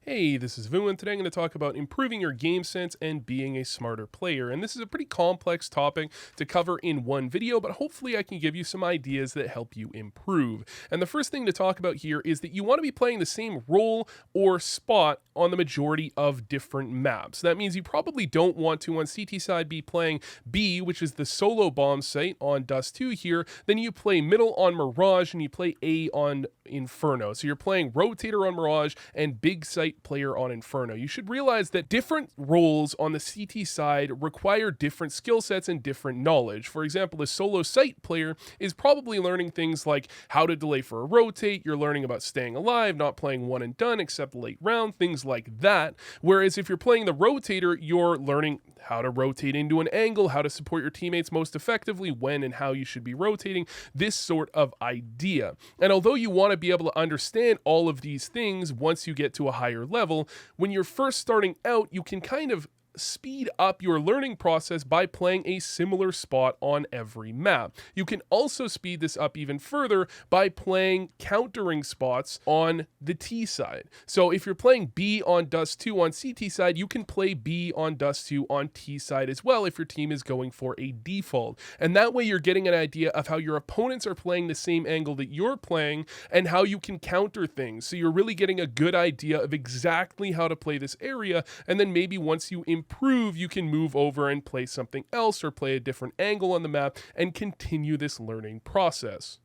Hey, this is Vu, and today I'm going to talk about improving your game sense and being a smarter player. And this is a pretty complex topic to cover in one video, but hopefully I can give you some ideas that help you improve. And the first thing to talk about here is that you want to be playing the same role or spot on the majority of different maps. That means you probably don't want to, on CT side, be playing B, which is the solo bomb site on Dust 2 here. Then you play middle on Mirage, and you play A on Inferno. So you're playing rotator on Mirage and big site player on Inferno. You should realize that different roles on the CT side require different skill sets and different knowledge. For example, the solo site player is probably learning things like how to delay for a rotate, you're learning about staying alive, not playing one and done except late round, things like that. Whereas if you're playing the rotator, you're learning how to rotate into an angle, how to support your teammates most effectively, when and how you should be rotating, this sort of idea. And although you want to be able to understand all of these things once you get to a higher level, when you're first starting out, you can kind of speed up your learning process by playing a similar spot on every map. You can also speed this up even further by playing countering spots on the T side. So if you're playing B on Dust 2 on CT side, you can play B on Dust 2 on T side as well if your team is going for a default. And that way you're getting an idea of how your opponents are playing the same angle that you're playing and how you can counter things. So you're really getting a good idea of exactly how to play this area, and then maybe once you improve, you can move over and play something else or play a different angle on the map and continue this learning process.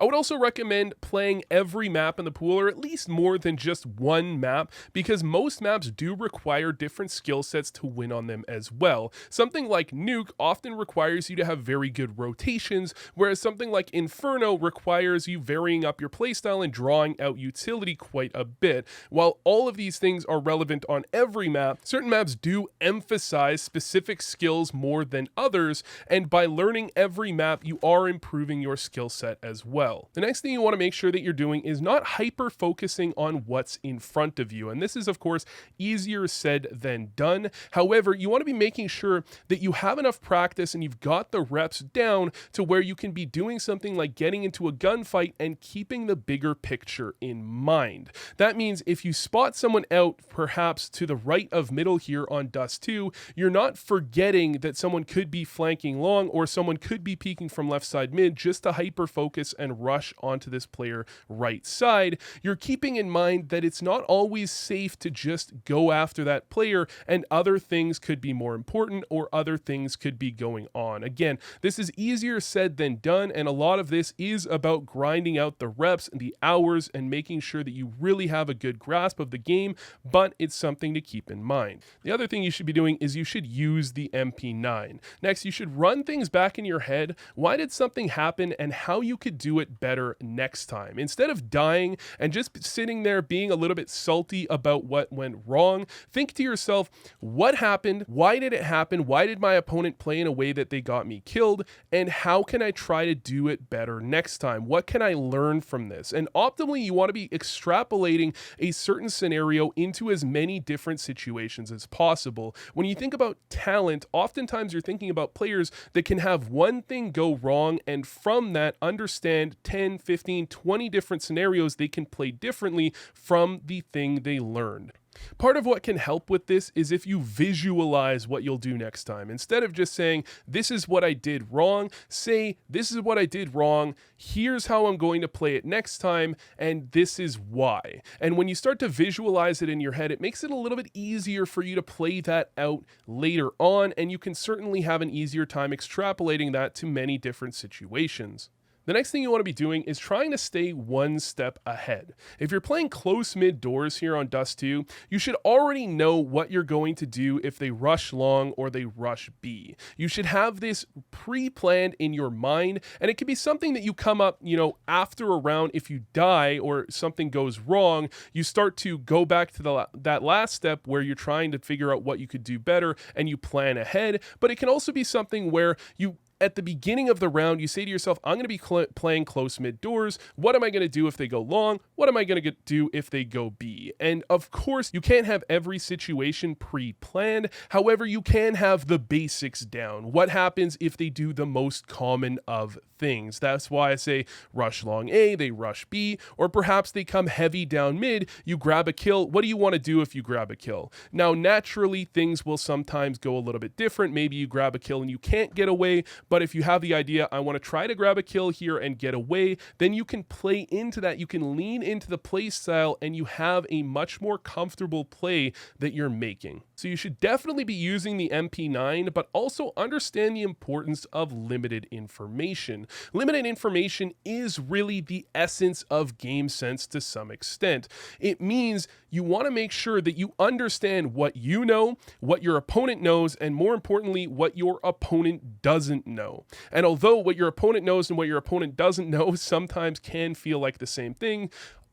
I would also recommend playing every map in the pool, or at least more than just one map, because most maps do require different skill sets to win on them as well. Something like Nuke often requires you to have very good rotations, whereas something like Inferno requires you varying up your playstyle and drawing out utility quite a bit. While all of these things are relevant on every map, certain maps do emphasize specific skills more than others, and by learning every map, you are improving your skill set as well. The next thing you want to make sure that you're doing is not hyper focusing on what's in front of you. And this is, of course, easier said than done. However, you want to be making sure that you have enough practice and you've got the reps down to where you can be doing something like getting into a gunfight and keeping the bigger picture in mind. That means if you spot someone out, perhaps to the right of middle here on Dust 2, you're not forgetting that someone could be flanking long or someone could be peeking from left side mid just to hyper focus and rush onto this player right side. You're keeping in mind that it's not always safe to just go after that player, and other things could be more important or other things could be going on. Again, this is easier said than done, and a lot of this is about grinding out the reps and the hours and making sure that you really have a good grasp of the game, but it's something to keep in mind. The other thing you should be doing is you should use the MP9. Next, you should run things back in your head. Why did something happen and how you could do it better next time. Instead of dying and just sitting there being a little bit salty about what went wrong, think to yourself, what happened? Why did it happen? Why did my opponent play in a way that they got me killed? And how can I try to do it better next time? What can I learn from this? And optimally, you want to be extrapolating a certain scenario into as many different situations as possible. When you think about talent, oftentimes you're thinking about players that can have one thing go wrong, and from that, understand 10, 15, 20 different scenarios they can play differently from the thing they learned. Part of what can help with this is if you visualize what you'll do next time. Instead of just saying, this is what I did wrong, say, this is what I did wrong, here's how I'm going to play it next time, and this is why. And when you start to visualize it in your head, it makes it a little bit easier for you to play that out later on, and you can certainly have an easier time extrapolating that to many different situations. The next thing you want to be doing is trying to stay one step ahead. If you're playing close mid doors here on Dust 2, you should already know what you're going to do if they rush long or they rush B. You should have this pre-planned in your mind, and it could be something that you come up, after a round. If you die or something goes wrong, you start to go back to that last step where you're trying to figure out what you could do better and you plan ahead. But it can also be something where you at the beginning of the round, you say to yourself, I'm going to be playing close mid doors. What am I going to do if they go long? What am I going to do if they go B? And of course, you can't have every situation pre-planned. However, you can have the basics down. What happens if they do the most common of things? That's why I say rush long A, they rush B, or perhaps they come heavy down mid, you grab a kill. What do you want to do if you grab a kill? Now, naturally, things will sometimes go a little bit different. Maybe you grab a kill and you can't get away, but if you have the idea, I want to try to grab a kill here and get away, then you can play into that. You can lean into the play style and you have a much more comfortable play that you're making. So you should definitely be using the MP9, but also understand the importance of limited information. Limited information is really the essence of gamesense to some extent. It means you want to make sure that you understand what you know, what your opponent knows, and more importantly, what your opponent doesn't know. And although what your opponent knows and what your opponent doesn't know sometimes can feel like the same thing,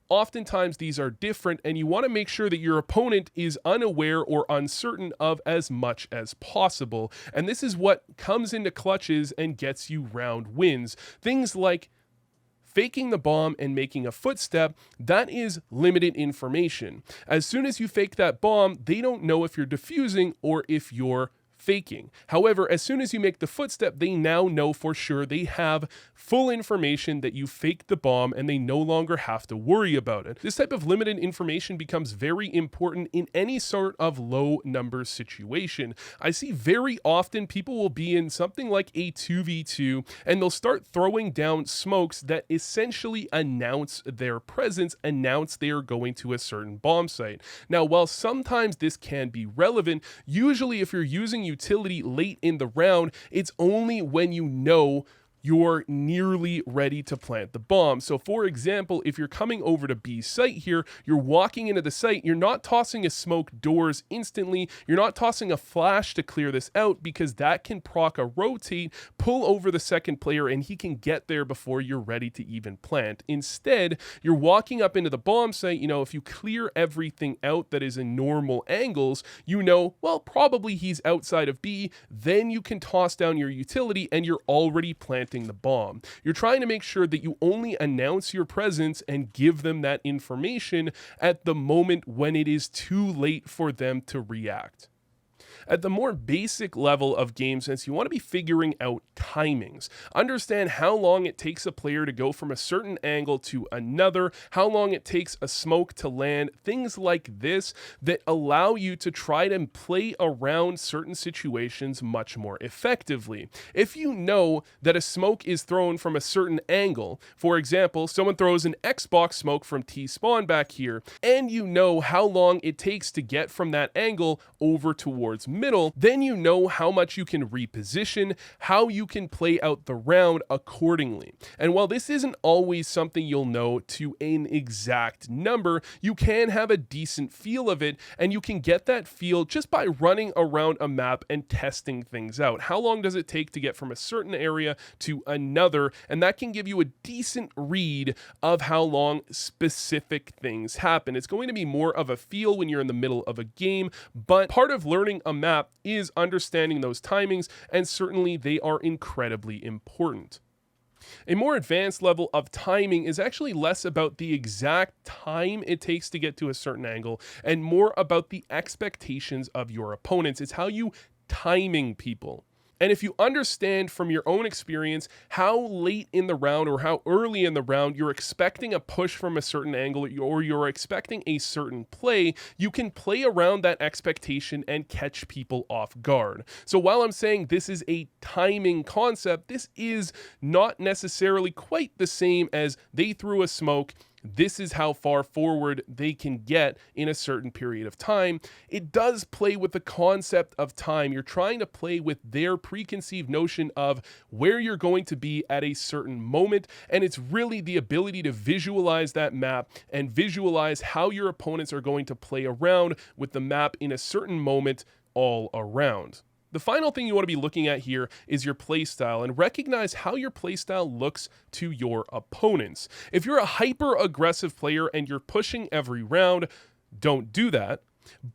oftentimes these are different, and you want to make sure that your opponent is unaware or uncertain of as much as possible. And this is what comes into clutches and gets you round wins. Things like faking the bomb and making a footstep, that is limited information. As soon as you fake that bomb, they don't know if you're defusing or if you're faking. However, as soon as you make the footstep, they now know for sure. They have full information that you faked the bomb and they no longer have to worry about it. This type of limited information becomes very important in any sort of low number situation. I see very often people will be in something like a 2v2 and they'll start throwing down smokes that essentially announce their presence, announce they are going to a certain bomb site. Now, while sometimes this can be relevant, usually if you're using utility late in the round, it's only when you know you're nearly ready to plant the bomb. So for example, if you're coming over to B site here, you're walking into the site, you're not tossing a smoke doors instantly, you're not tossing a flash to clear this out because that can proc a rotate, pull over the second player, and he can get there before you're ready to even plant. Instead, you're walking up into the bomb site, if you clear everything out that is in normal angles, well, probably he's outside of B, then you can toss down your utility and you're already planting the bomb. You're trying to make sure that you only announce your presence and give them that information at the moment when it is too late for them to react. At the more basic level of gamesense, you want to be figuring out timings. Understand how long it takes a player to go from a certain angle to another, how long it takes a smoke to land, things like this that allow you to try to play around certain situations much more effectively. If you know that a smoke is thrown from a certain angle, for example, someone throws an Xbox smoke from T-spawn back here, and you know how long it takes to get from that angle over towards middle, then you know how much you can reposition, how you can play out the round accordingly. And while this isn't always something you'll know to an exact number, you can have a decent feel of it, and you can get that feel just by running around a map and testing things out. How long does it take to get from a certain area to another? And that can give you a decent read of how long specific things happen. It's going to be more of a feel when you're in the middle of a game, but part of learning a map is understanding those timings, and certainly they are incredibly important. A more advanced level of timing is actually less about the exact time it takes to get to a certain angle and more about the expectations of your opponents. It's how you timing people. And if you understand from your own experience how late in the round or how early in the round you're expecting a push from a certain angle or you're expecting a certain play, you can play around that expectation and catch people off guard. So while I'm saying this is a timing concept, this is not necessarily quite the same as they threw a smoke, this is how far forward they can get in a certain period of time. It does play with the concept of time. You're trying to play with their preconceived notion of where you're going to be at a certain moment, and it's really the ability to visualize that map and visualize how your opponents are going to play around with the map in a certain moment all around. The final thing you want to be looking at here is your playstyle, and recognize how your playstyle looks to your opponents. If you're a hyper-aggressive player and you're pushing every round, don't do that,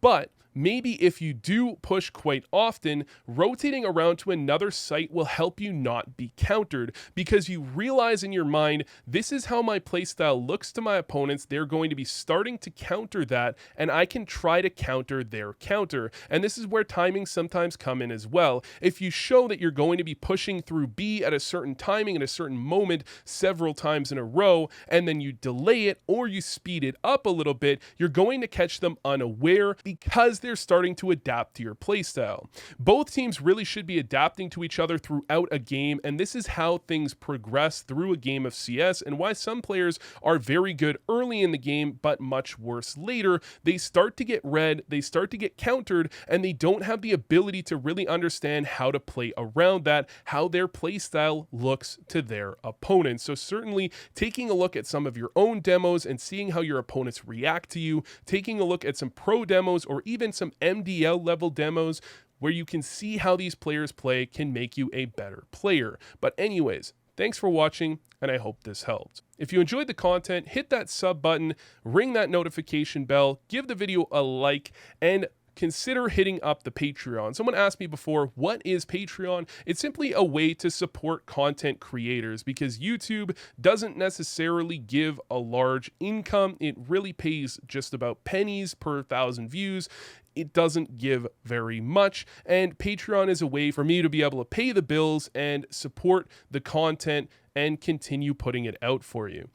but maybe if you do push quite often, rotating around to another site will help you not be countered, because you realize in your mind, this is how my playstyle looks to my opponents. They're going to be starting to counter that, and I can try to counter their counter. And this is where timing sometimes come in as well. If you show that you're going to be pushing through B at a certain timing, at a certain moment, several times in a row, and then you delay it or you speed it up a little bit, you're going to catch them unaware because they're starting to adapt to your playstyle. Both teams really should be adapting to each other throughout a game, and this is how things progress through a game of CS, and why some players are very good early in the game but much worse later. They start to get read, they start to get countered, and they don't have the ability to really understand how to play around that, how their playstyle looks to their opponents. So certainly taking a look at some of your own demos and seeing how your opponents react to you, taking a look at some pro demos or even some MDL level demos where you can see how these players play, can make you a better player. But anyways, thanks for watching, and I hope this helped. If you enjoyed the content, hit that sub button, ring that notification bell, give the video a like, and consider hitting up the Patreon. Someone asked me before, what is Patreon? It's simply a way to support content creators, because YouTube doesn't necessarily give a large income. It really pays just about pennies per 1,000 views. It doesn't give very much, and Patreon is a way for me to be able to pay the bills and support the content and continue putting it out for you.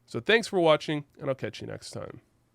So thanks for watching, and I'll catch you next time.